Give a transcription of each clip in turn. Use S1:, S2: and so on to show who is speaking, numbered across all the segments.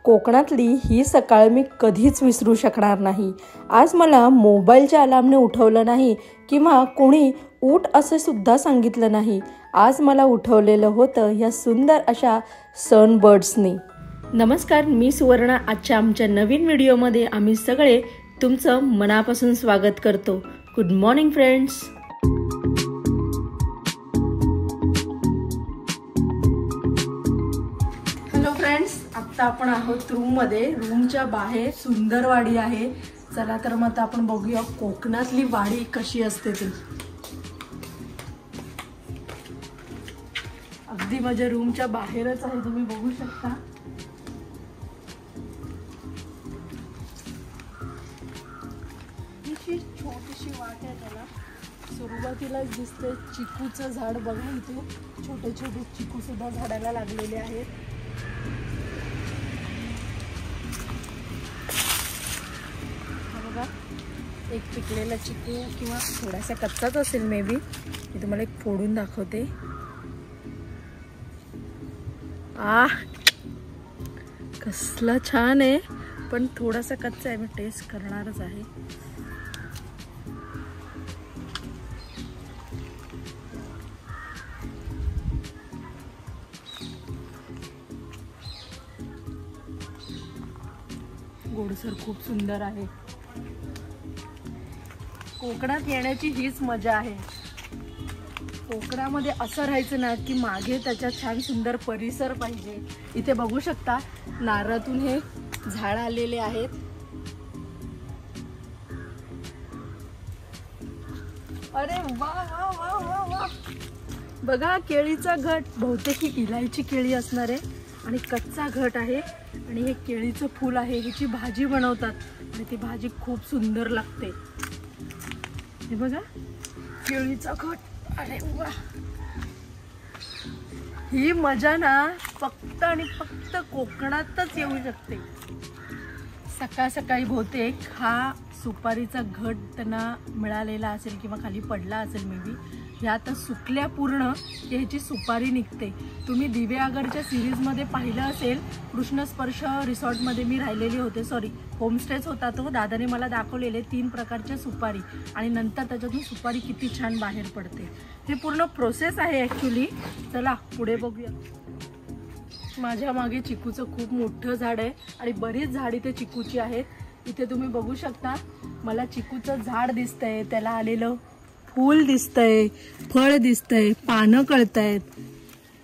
S1: कोकणातली ही सकाळ मी कधीच विसरू शकणार नाही। आज मला मोबाईलच्या अलार्मने उठवलं नाही किंवा कोणी उठ असे सुद्धा सांगितलं नाही। आज मला उठवलेलं होतं या सुंदर अशा सनबर्ड्सनी। नमस्कार, मी सुवर्णा। आजच्या आमच्या नवीन व्हिडिओमध्ये आम्ही सगळे तुमचं मनापासून स्वागत करतो। Good morning friends. Hello friends, आता आपण आहोत रूममध्ये। रूमच्या बाहेर सुंदर वाडी आहे। चला तर मग आपण बघूया कोकणातली वाडी कशी असते ती। अगदी माझ्या रूमच्या बाहेरच आहे, तुम्ही बघू शकता। ही छोटीशी वाट आहे त्याला। सुरुवातीला दिसते चिकूचं झाड, बघा इथे छोटे छोटे चिकू सुद्धा झाडाला लागलेले आहेत। बघा, एक पिकलेला चिकू किंवा थोडासा कच्चाच असेल मे बी। मी तुम्हाला एक फोडून दाखवते। कसला छान आहे, पण थोडासा कच्चा आहे। मी टेस्ट करणारच आहे। गोडसर खूप सुंदर आहे। कोकणात येण्याची हीच मजा आहे। कोकणामध्ये असं राहायचं ना की मागे त्याच्या छान सुंदर परिसर पाहिजे। इथे बघू शकता नारळातून हे झाड आलेले आहेत। अरे वा वा वा वा वा, बघा केळीचा घट। बहुतेक ही इलायची केळी असणार आहे आणि कच्चा घट आहे। आणि हे केळीचं फूल आहे, ह्याची भाजी बनवतात आणि ती भाजी खूप सुंदर लागते। हे बघा केळीचा घट। अरे वा, ही मजा ना फक्त आणि फक्त कोकणातच येऊ शकते। सकाळ सकाळी बहुतेक हा सुपारीचा घट त्यांना मिळालेला असेल किंवा खाली पडला असेल मे बी। ह्या आता सुकल्या पूर्ण की ह्याची सुपारी निघते। तुम्ही दिव्यागरच्या सिरीजमध्ये पाहिलं असेल, कृष्णस्पर्श रिसॉर्टमध्ये मी राहिलेली होते, सॉरी होमस्टेच होता तो। दादाने मला दाखवलेले 3 प्रकारच्या सुपारी आणि नंतर त्याच्यातून सुपारी किती छान बाहेर पडते। हे पूर्ण प्रोसेस आहे ॲक्च्युली। चला पुढे बघूया। माझ्या मागे चिकूचं खूप मोठं झाड आहे आणि बरीच झाड इथे चिकूची आहेत। इथे तुम्ही बघू शकता, मला चिकूचं झाड दिसतंय, त्याला आलेलं फूल दिसतंय, फळ दिसतंय, पानं कळतायत।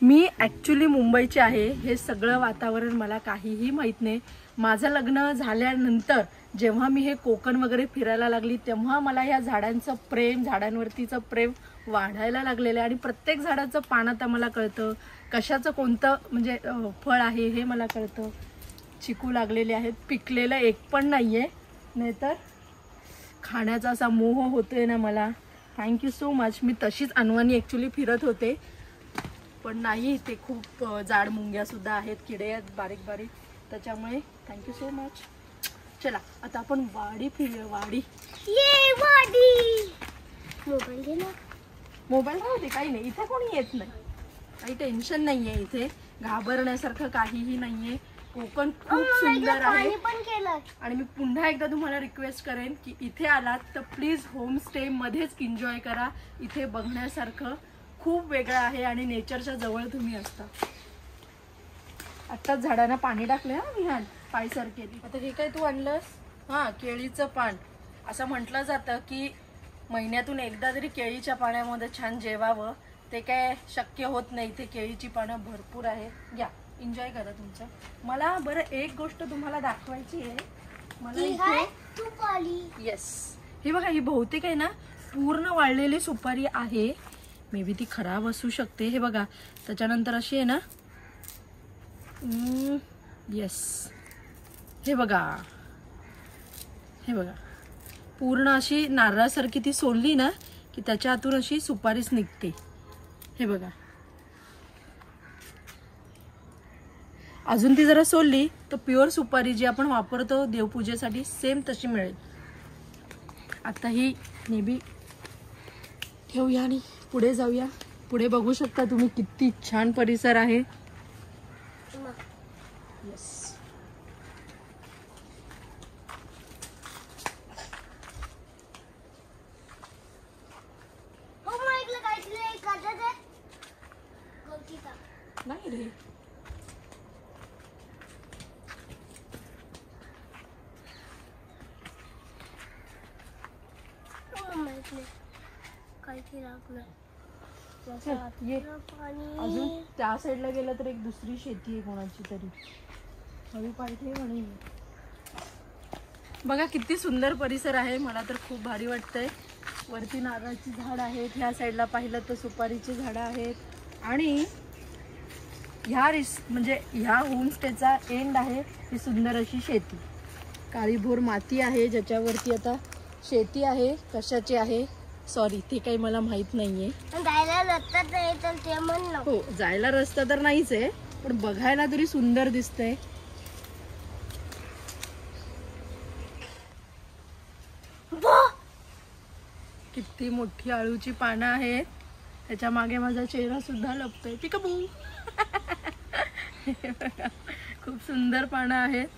S1: मी ॲक्च्युली मुंबईची आहे। हे सगळं वातावरण मला काहीही माहीत नाही। माझं लग्न झाल्यानंतर जेव्हा मी हे कोकण वगैरे फिरायला लागली तेव्हा मला ह्या झाडांचं प्रेम, झाडांवरतीचं प्रेम वाढायला लागलेलं आहे। आणि प्रत्येक झाडाचं पान आता मला कळतं, कशाचं कोणतं म्हणजे फळ आहे हे मला कळतं। चिकू लागलेले आहेत, पिकलेलं एक पण नाही आहे, नाहीतर खाण्याचा असा मोह होतोय ना मला। Thank you so much. मी तशीच अनवाणी ॲक्च्युली फिरत होते, पण नाही, इथे खूप जाड मुंग्या सुद्धा आहेत, किडे आहेत बारीक बारीक, त्याच्यामुळे थँक्यू सो मच। चला आता आपण वाडी फिरूया। वाडी,
S2: ये वाडी। मोबाईल घे ना।
S1: मोबाईल राहते, काही नाही, इथे कोणी येत नाही, काही टेन्शन नाही आहे। इथे घाबरण्यासारखं काहीही नाही आहे। कोकण खूप सुंदर आहे। आणि मी पुन्हा एकदा तुम्हाला रिक्वेस्ट करेन की इथे आलात तर प्लीज होमस्टे मध्येच एन्जॉय करा। इथे बघण्यासारखं खूप वेगळं आहे आणि नेचरच्या जवळ तुम्ही असता। आत्ताच झाडांना पाणी टाकले हा विहान, पायसर केली। आता हे काय तू आणलंस? हां, केळीचं पान। असं म्हटलं जातं की महिन्यातून एकदा तरी केळीच्या पाण्यामध्ये छान जेवावं। ते काय शक्य होत नाही, ते केळीची पानं भरपूर आहेत। घ्या, एन्जॉय करा तुमचं। मला बरं एक गोष्ट तुम्हाला दाखवायची आहे। मला इथे येस, हे बघा, ही बहुतेक आहे ना पूर्ण वाळलेली सुपारी आहे। मे बी ती खराब असू शकते। हे बघा, त्याच्यानंतर अशी आहे ना, येस, हे बघा, हे बघा, पूर्ण अशी नारळासारखी ती सोलली ना की त्याच्या आतून अशी सुपारीच निघते। हे बघा, अजून ती जरा सोलली तर प्युअर सुपारी जी आपण वापरतो देवपूजेसाठी सेम तशी मिळेल। आता ही मे बी ठेवूया आणि पुढे जाऊया। पुढे बघू शकता तुम्ही किती छान परिसर आहे। यस, नाही रे.
S2: काहीतरी लागलं.
S1: चल, ये. अजून त्या साईडला गेलं तर एक दुसरी शेती आहे कोणाची तरी. हळू पाय ठेव आणि बघा किती सुंदर परिसर आहे. मला तर खूप भारी वाटतंय. वरती नारळाची झाड आहेत, ह्या साईडला पाहिलं तर सुपारीची झाडं आहेत आणि म्हणजे ह्या होमस्टेचा एंड आहे ही सुंदर अशी शेती. काळीभोर माती आहे ज्याच्यावरती आता शेती आहे. कशाची आहे सॉरी ते काही मला माहित नाहीये.
S2: जायला रस्ता नाही तर ते म्हणलं.
S1: हो, जायला रस्ता तर नाहीच आहे पण बघायला तरी सुंदर दिसतंय. किती मोठी आळूची पानं आहेत. त्याच्या मागे माझा चेहरा सुद्धा लपतोय. पिकाबू. खूप सुंदर पानं आहेत.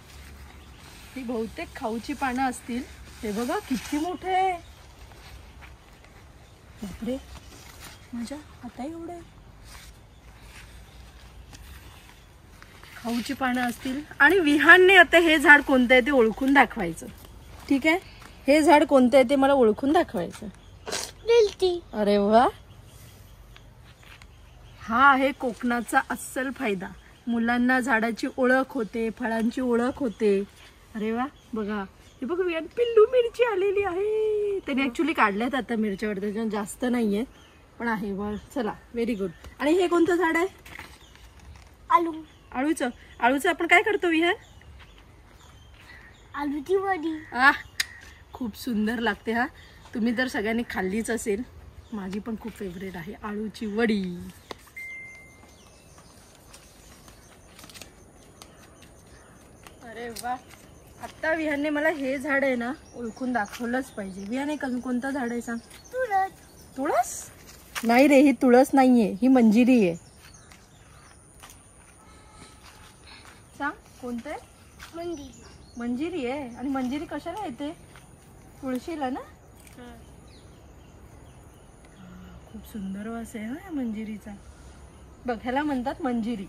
S1: ही बहुतेक खाऊची पानं असतील. हे बघा किती मोठे आहे. बापरे, माझ्या आता एवढे खाऊची पानं असतील. आणि विहानने आता हे झाड कोणतं आहे ते ओळखून दाखवायचं. ठीक आहे, हे झाड कोणतं आहे ते मला ओळखून दाखवायचं. अरे वा, हा आहे कोकणाचा अस्सल फायदा. मुलांना झाडाची ओळख होते, फळांची ओळख होते. अरे वा, बघा हे बघ विहान पिल्लू मिरची आलेली आहे. त्याने ऍक्च्युली काढल्यात आता मिरच्यावर, त्याच्यावर जास्त नाहीये पण आहे. वा, चला व्हेरी गुड. आणि हे कोणतं झाड आहे? आळूचं. आळूचं आपण काय करतो विहान?
S2: आलूची वडी.
S1: खूप सुंदर लागते. हा, तुम्ही तर सगळ्यांनी खाल्लीच असेल. माझी पण खूप फेवरेट आहे आळूची वडी. अरे वा, आता विहानने मला हे झाड आहे ना ओळखून दाखवलंच पाहिजे. विहान एक अजून कोणतं झाड आहे सांग?
S2: तुळस.
S1: तुळस नाही रे, ही तुळस नाहीये, ही मंजिरी आहे. सांग कोणतं आहे?
S2: मंदिर.
S1: मंजिरी आहे. आणि मंजिरी कशाला येते? तुळशीला ना. खूप सुंदर वास आहे हा मंजिरीचा. बघ, ह्याला म्हणतात मंजिरी.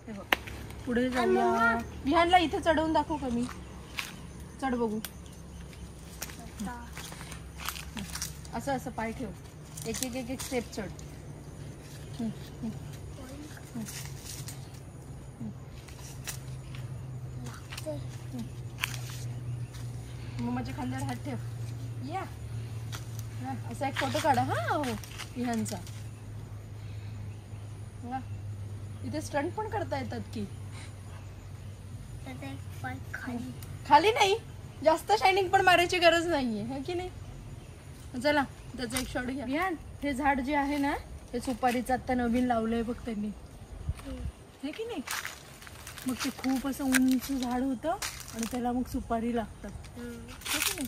S1: हे बघ, पुढे जाऊया. विहानला इथे चढवून दाखवू का मी? चढ बघू. असं असं पाय ठेव. एक एक एक एक स्टेप चढ. मम्माच्या खांद्यावर हात ठेव. या, असा एक फोटो काढा. हा हो, विहानचा. इथे स्टंट पण करता येतात की.
S2: खाली
S1: खाली नाही, जास्त शायनिंग पण मारायची गरज नाहीये, है की नाही. चला त्याचा एक शॉट घ्या. विहान, हे झाड जे आहे ना हे सुपारीचं आता नवीन लावलंय बघ त्यांनी, है की नाही. मग ते खूप असं उंच झाड होतं आणि त्याला मग सुपारी लागतात, है की नाही.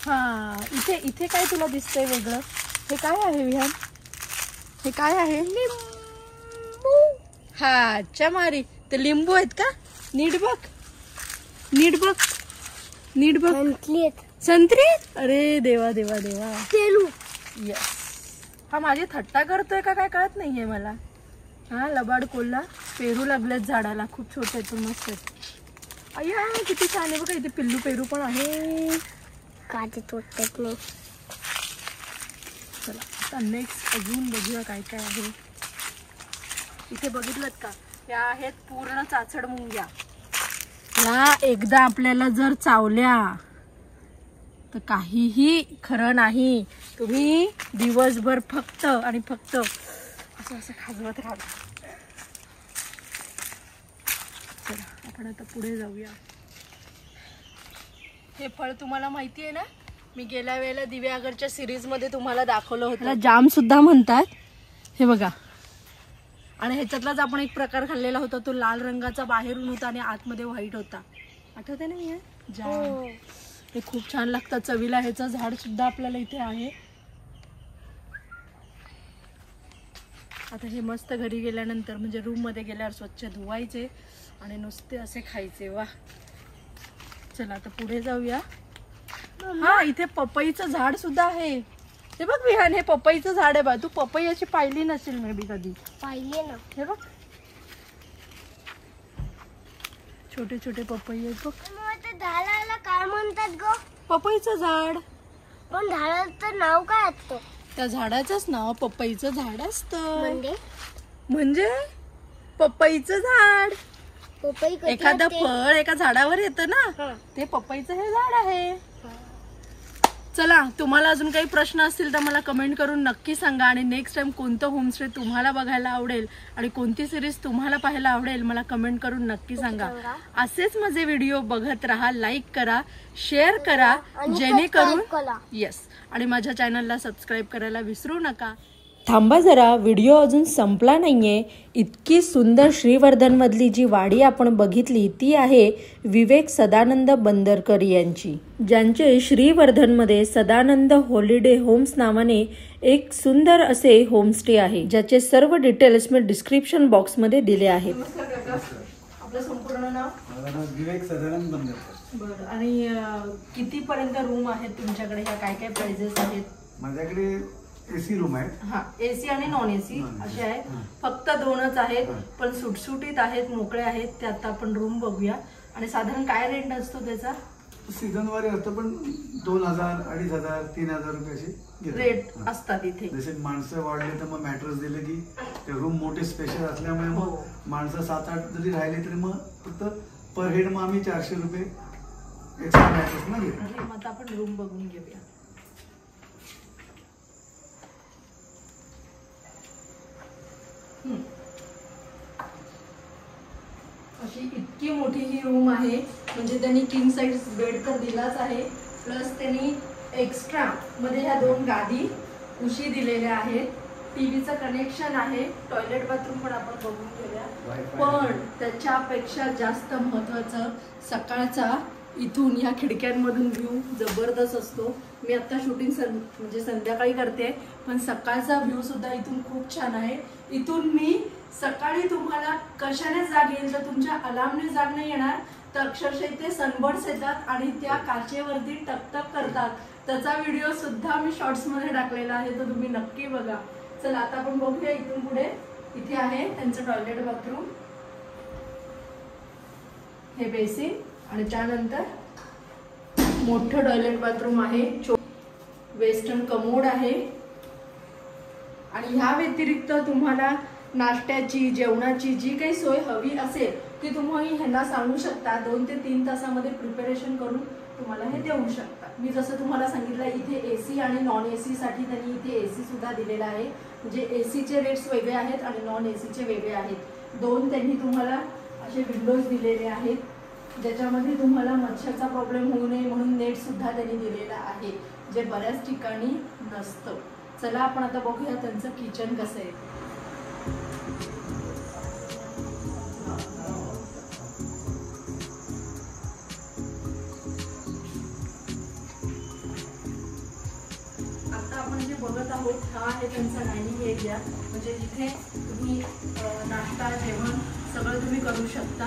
S1: हा, इथे इथे काय तुला दिसतंय वेगळं? हे काय आहे विहान? हे काय आहे? लिंबू. हा, चमारी. ते लिंबू आहेत का? नीट बघ, नीट बघ, नीट बघ. संत्री. अरे देवा देवा देवा.
S2: पेरू.
S1: यस. हा माझी थट्टा करतोय का काय कळत नाहीये मला. हा, लबाड कोल्हा. पेरू लागलेत झाडाला, खूप छोटे आहेत पण मस्त आहेत. अय्या किती छान आहे बघा. इथे पिल्लू पेरू पण आहे.
S2: काटे तोडतात नाही.
S1: चला आता नेक्स्ट अजून बघूया काय काय आहे. इथे बघितलं का, या आहेत पूर्ण चाचड मुंग्या. या एकदा आपल्याला जर चावल्या तर काहीही खरं नाही. तुम्ही दिवसभर फक्त आणि फक्त असं असं खाजवत राहा. चला आपण आता पुढे जाऊया. हे फळ तुम्हाला माहिती आहे ना, मी गेल्या वेळेला दिव्यागरच्या सिरीज मध्ये तुम्हाला दाखवलं होतं. जाम सुद्धा म्हणतात. हे बघा, आणि ह्याच्यातलाच आपण एक प्रकार खाल्लेला होता. तो लाल रंगाचा बाहेरून होता आणि आतमध्ये व्हाईट होता. आठवते ना मी? जाम. हे खूप छान लागतात चवीला. ह्याचं झाड सुद्धा आपल्याला इथे आहे. आता हे मस्त घरी गेल्यानंतर म्हणजे रूम मध्ये गेल्यावर स्वच्छ धुवायचे आणि नुसते असे खायचे. वा, चला आता पुढे जाऊया. हा, इथे पपईचं झाड सुद्धा आहे. ते बघ विहान, हे पपईचं झाड आहे बा. तू पपई अशी पाहिली नसेल मे बी कधी.
S2: पाहिले ना.
S1: हे बघ, छोटे छोटे पपई आहेत बघ.
S2: मग ते झाडाला काय म्हणतात ग?
S1: पपईचं झाड.
S2: पण झाडाचं नाव काय असतं?
S1: त्या झाडाचंच नाव पपईचं झाड असतं.
S2: म्हणजे
S1: पपईचं झाड.
S2: पपई कशी
S1: एखादं
S2: असते?
S1: फळ एका झाडावर येतं ना,
S2: हा.
S1: ते पपईचं हे झाड आहे. चला, तुम्हाला अजून काही प्रश्न असतील तर मला कमेंट करून नक्की सांगा. आणि नेक्स्ट टाइम कोणतं होमस्टे तुम्हाला बघायला आवडेल आणि कोणती सिरीज तुम्हाला पाहायला आवडेल मला कमेंट करून नक्की सांगा. असेच माझे व्हिडिओ बघत राहा, लाईक करा, शेअर करा,
S2: आणि
S1: जेणेकरून
S2: subscribe करा.
S1: येस, आणि माझ्या चॅनलला सबस्क्राईब करायला विसरू नका. थांबा जरा, व्हिडिओ अजून संपला नाहीये. इतकी सुंदर श्रीवर्धनमधली जी वाडी आपण बघितली ती आहे विवेक सदानंद बंदरकर यांची, ज्यांचे श्रीवर्धनमध्ये सदानंद हॉलिडे होम्स नावाने एक सुंदर असे होमस्टे आहे, ज्याचे सर्व डिटेल्स मी डिस्क्रिप्शन बॉक्समध्ये दिले आहेत. आपलं संपूर्ण नाव?
S3: विवेक सदानंद बंदरकर.
S1: बरं. आणि कितीपर्यंत रूम आहेत तुमच्याकडे? ह्या काय काय प्राइजेस आहेत?
S3: माझ्याकडे एसी रूम आहे.
S1: हा, एसी आणि नॉन एसी असे आहेत. फक्त 2च आहेत, पण सुटसुटीत आहेत, मोकळे आहेत. ते आता आपण रूम बघूया. आणि साधारण काय रेंट असतो त्याचा?
S3: सीझन वारी असतं, पण 2000, 2500, 3000 रुपये असे
S1: रेट असतात इथे.
S3: जसे माणसं वाढले तर मग मॅट्रेस दिले की ते रूम मोठे स्पेशल असल्यामुळे मग माणसं 7-8 जरी राहिले तरी मग फक्त पर हेड मग आम्ही 400 रुपये एक्स्ट्रा मॅट्रेस ना घेतो.
S1: मग आता आपण रूम बघून घेऊया. अशी इतकी मोठी ही रूम आहे. म्हणजे त्यांनी किंग साइज बेड तर दिलाच आहे, प्लस त्यांनी एक्स्ट्रा मध्ये ह्या 2 गादी उशी दिलेल्या आहेत. टीव्हीचं कनेक्शन आहे. टॉयलेट बाथरूम पण आपण बघून घेऊया. पण त्याच्यापेक्षा जास्त महत्वाचं सकाळचा इथून ह्या खिडक्यांमधून व्ह्यू जबरदस्त असतो. मी आता शूटिंग म्हणजे संध्याकाळी करते, पण सकाळचा व्ह्यू सुद्धा इथून खूप छान आहे. इथून मी सकाळी तुम्हाला कशाने जाग येईल तर तुमच्या अलार्मने जाग नाही येणार, तर अक्षरशः इथे सनबर्ड्स येतात आणि त्या काचेवरती टकटक करतात. त्याचा व्हिडिओ सुद्धा मी शॉर्ट्स मध्ये टाकलेला आहे, तर तुम्ही नक्की बघा. चला आता आपण बघूया इथून पुढे. इथे आहे त्यांचं टॉयलेट बाथरूम, हे बेसिन, आणि त्यानंतर मोठं टॉयलेट बाथरूम आहे. वेस्टर्न कमोड आहे. आणि ह्या व्यतिरिक्त तुम्हाला नाश्त्याची, जेवणाची जी काही सोय हवी असेल ती तुम्ही ह्यांना सांगू शकता. 2 ते 3 तासामध्ये प्रिपरेशन करून तुम्हाला हे देऊ शकता. मी जसं तुम्हाला सांगितलं, इथे एसी आणि नॉन एसी साठी त्यांनी इथे एसी सुद्धा दिलेला आहे. म्हणजे एसीचे रेट्स वेगळे आहेत आणि नॉन एसीचे वेगळे आहेत. 2 त्यांनी तुम्हाला असे विंडोज दिलेले आहेत, ज्याच्यामध्ये तुम्हाला मच्छरचा प्रॉब्लेम होऊ नये म्हणून नेट सुद्धा त्यांनी दिलेला आहे, जे बऱ्याच ठिकाणी नसतं. चला आपण आता बघूया त्यांचं किचन कसं आहे. आता आपण जे बघत आहोत हा आहे त्यांचा डायनिंग एरिया. म्हणजे जिथे तुम्ही नाश्ता, जेवण सगळं तुम्ही करू शकता.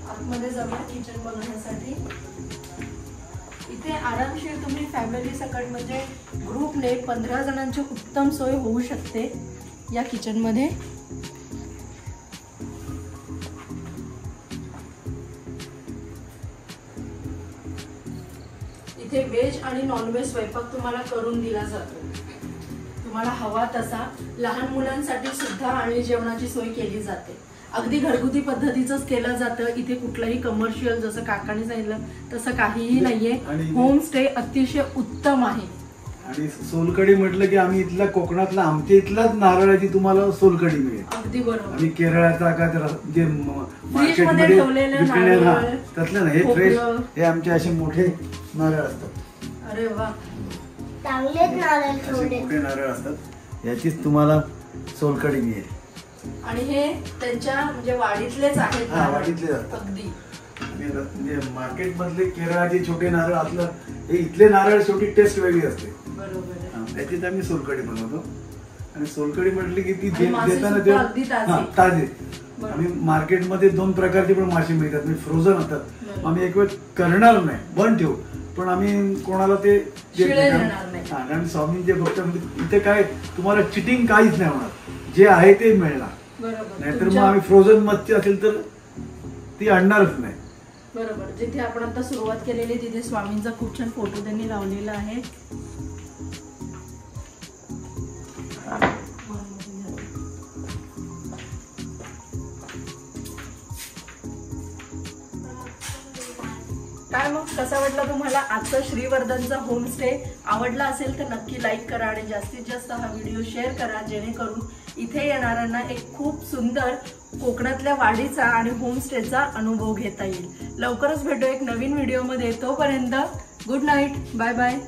S1: आतमध्ये जाऊया किचन बघण्यासाठी. इथे आरामशीर तुम्ही फॅमिली सकट म्हणजे ग्रुपने 15 जणांची उत्तम सोय होऊ शकते या किचन मध्ये. इथे व्हेज आणि नॉनव्हेज स्वयंपाक तुम्हाला करून दिला जातो, तुम्हाला हवा तसा. लहान मुलांसाठी सुद्धा आणि जेवणाची सोय केली जाते. अगदी घरगुती पद्धतीचंच केलं जातं. इथे कुठलंही कमर्शियल, जसं काकाने सांगितलं तसं काहीही नाहीये. होमस्टे अतिशय उत्तम आहे.
S3: आणि सोलकढी म्हटलं की आम्ही इथला कोकणातला, आमच्या इथलाच नारळाची तुम्हाला सोलकढी मिळेल.
S1: अगदी बरोबर.
S3: आणि केरळाचा का जे
S1: मार्केटमध्ये ठेवलेलं
S3: त्यातलं ना, हे फ्रेश, हे आमचे असे मोठे नारळ असतात.
S1: अरे वा,
S2: चांगलेच नारळ
S3: मोठे नारळ असतात. याचीच तुम्हाला सोलकढी मिळेल.
S1: आणि हे त्यांच्या म्हणजे वाडीतलेच आहेत.
S3: वाडीतले असतात
S1: अगदी.
S3: म्हणजे मार्केट मधले केरळाचे छोटे नारळ असलं, हे इथले नारळ शेवटी टेस्ट वेगळी असते.
S1: बरोबर.
S3: त्याच्यात आम्ही सोलकढी बनवतो. आणि सोलकढी म्हटली की ती
S1: आणि
S3: देताना
S1: सुद्धा
S3: ताजे. आम्ही मार्केटमध्ये 2 प्रकारचे पण मासे मिळतात, म्हणजे फ्रोझन असतात. आम्ही एक वेळ करणार नाही, बंद ठेवू, पण आम्ही कोणाला ते देत नाही. कारण स्वामींचे भक्त इथे काय तुम्हाला चिटिंग काहीच नाही होणार, जे आहे ते मिळणार.
S1: बरोबर.
S3: नाहीतर मग आम्ही फ्रोझन मच्छी असेल तर ती अडणारच नाही.
S1: बरोबर. जिथे आपण आता सुरुवात केलेली तिथे स्वामींचा खूप छान फोटो त्यांनी लावलेला आहे. काय मग कसा वाटला तुम्हाला आजचा श्रीवर्धनचा होमस्टे? आवडला असेल तर नक्की लाईक करा आणि जास्तीत जास्त हा व्हिडिओ शेअर करा, जेणेकरून इथे येणाऱ्यांना एक खूप सुंदर कोकणातल्या वाडीचा आणि होमस्टेचा अनुभव घेता येईल. लवकरच भेटू एक नवीन व्हिडिओमध्ये. तोपर्यंत गुड नाईट, बाय बाय.